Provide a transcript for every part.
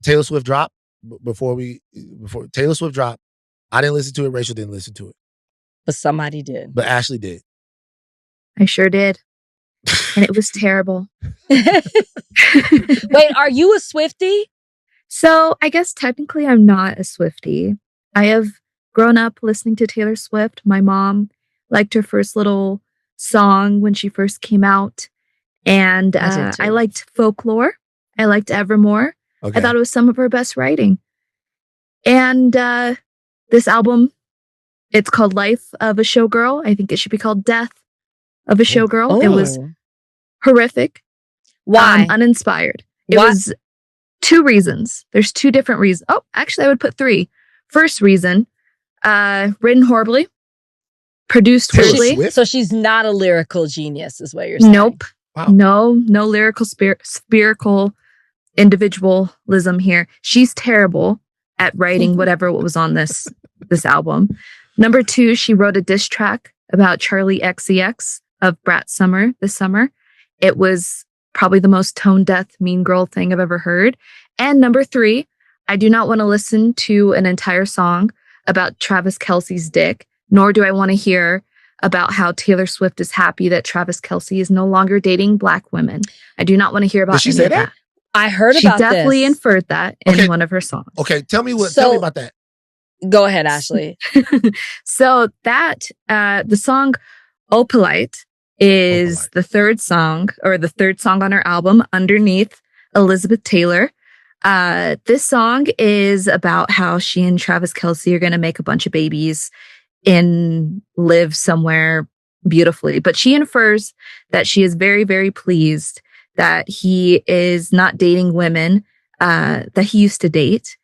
Taylor Swift dropped, before Taylor Swift dropped, I didn't listen to it. Rachel didn't listen to it. But somebody did. But Ashley did. I sure did. And it was terrible. Wait, are you a Swiftie? So I guess technically I'm not a Swiftie. I have grown up listening to Taylor Swift. My mom liked her first little song when she first came out. And I liked Folklore. I liked Evermore. Okay. I thought it was some of her best writing. And this album, it's called Life of a Showgirl. I think it should be called Death of a Showgirl. Oh. It was horrific. Why? Uninspired. It was 2 reasons. There's 2 different reasons. Oh, actually, I would put 3. First reason, written horribly, produced horribly. So she's not a lyrical genius, is what you're saying. Nope. Wow. No lyrical spherical individualism here. She's terrible at writing whatever was on this album. Number 2, she wrote a diss track about Charlie XCX of Brat Summer this summer. It was probably the most tone-deaf mean girl thing I've ever heard. And number 3, I do not want to listen to an entire song about Travis Kelce's dick, nor do I want to hear about how Taylor Swift is happy that Travis Kelce is no longer dating Black women. I do not want to hear about Did she any say of that? I heard She about definitely this. inferred that in one of her songs. Okay, tell me So- about that. Go ahead, Ashley. So that the song Opalite is the third song on her album, Underneath Elizabeth Taylor. This song is about how she and Travis Kelce are going to make a bunch of babies and live somewhere beautifully. But she infers that she is very, very pleased that he is not dating women that he used to date.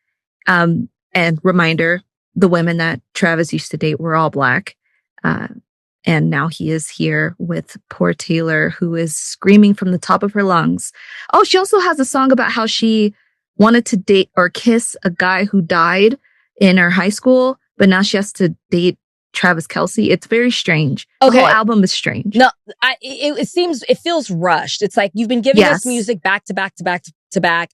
And reminder, the women that Travis used to date were all Black. And now he is here with poor Taylor, who is screaming from the top of her lungs. Oh, she also has a song about how she wanted to date or kiss a guy who died in her high school, but now she has to date Travis Kelce. It's very strange. Okay. The whole album is strange. No, it feels rushed. It's like you've been giving us music back to back to back to back.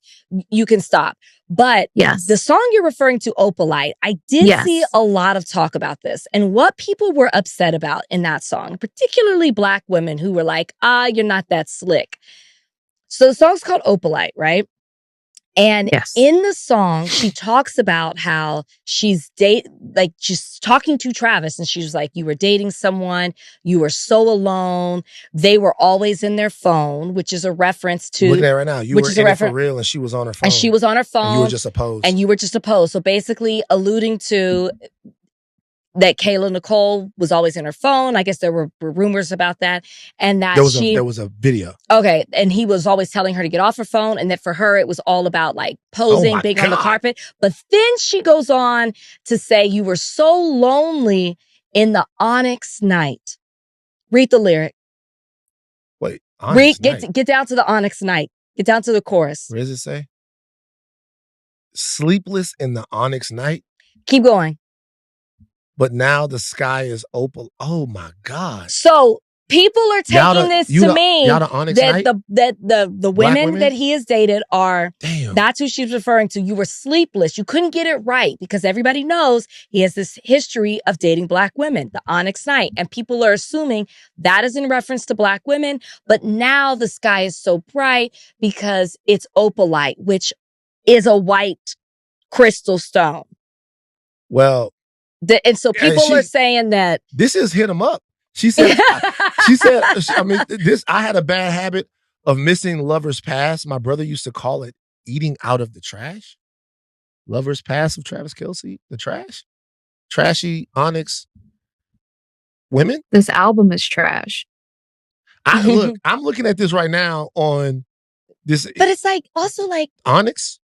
You can stop. But the song you're referring to, Opalite, I did see a lot of talk about this and what people were upset about in that song, particularly Black women who were like, you're not that slick. So the song's called Opalite, right? And in the song, she talks about how she's talking to Travis and she was like, you were dating someone, you were so alone. They were always in their phone, which is a reference to... Look at that right now. You were in it for real and she was on her phone. And she was on her phone. And you were just opposed. And you were just opposed. So basically alluding to that Kayla Nicole was always in her phone. I guess there were rumors about that. And that there was a video. Okay. And he was always telling her to get off her phone. And that for her, it was all about like posing, being on the carpet. But then she goes on to say, you were so lonely in the onyx night. Read the lyric. Wait, onyx night? Get down to the onyx night. Get down to the chorus. Where does it say? Sleepless in the onyx night? Keep going. But now the sky is opal. Oh my God. So people are taking this to mean that the women that he has dated are, that's who she's referring to. You were sleepless. You couldn't get it right because everybody knows he has this history of dating Black women, the onyx night. And people are assuming that is in reference to Black women. But now the sky is so bright because it's opalite, which is a white crystal stone. Well, and so people are saying that this is hit him up. She said, I had a bad habit of missing Lover's Pass. My brother used to call it eating out of the trash. Lover's Pass of Travis Kelce, the trash. Trashy onyx women. This album is trash. I'm looking at this right now on this. But it's like, also like. Onyx?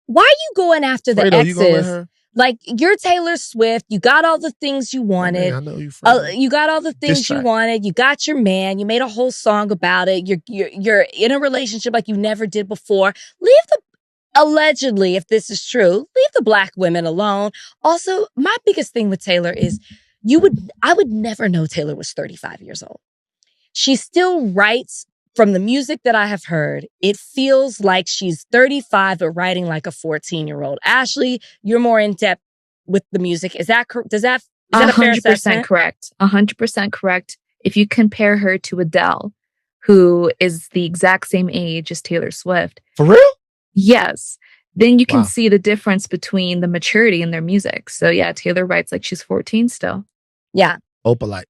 Why are you going after the Fredo, exes? you gonna let her? Like, you're Taylor Swift. You got all the things you wanted. I know you. You got all the things you wanted. You got your man. You made a whole song about it. You're in a relationship like you never did before. Allegedly, if this is true, leave the Black women alone. Also, my biggest thing with Taylor is I would never know Taylor was 35 years old. She still writes from the music that I have heard, it feels like she's 35 but writing like a 14-year-old. Ashley, you're more in depth with the music. Is that is that a fair assessment? 100% correct. 100% correct. If you compare her to Adele, who is the exact same age as Taylor Swift. For real? Yes. Then you can see the difference between the maturity in their music. So yeah, Taylor writes like she's 14 still. Yeah. Opalite.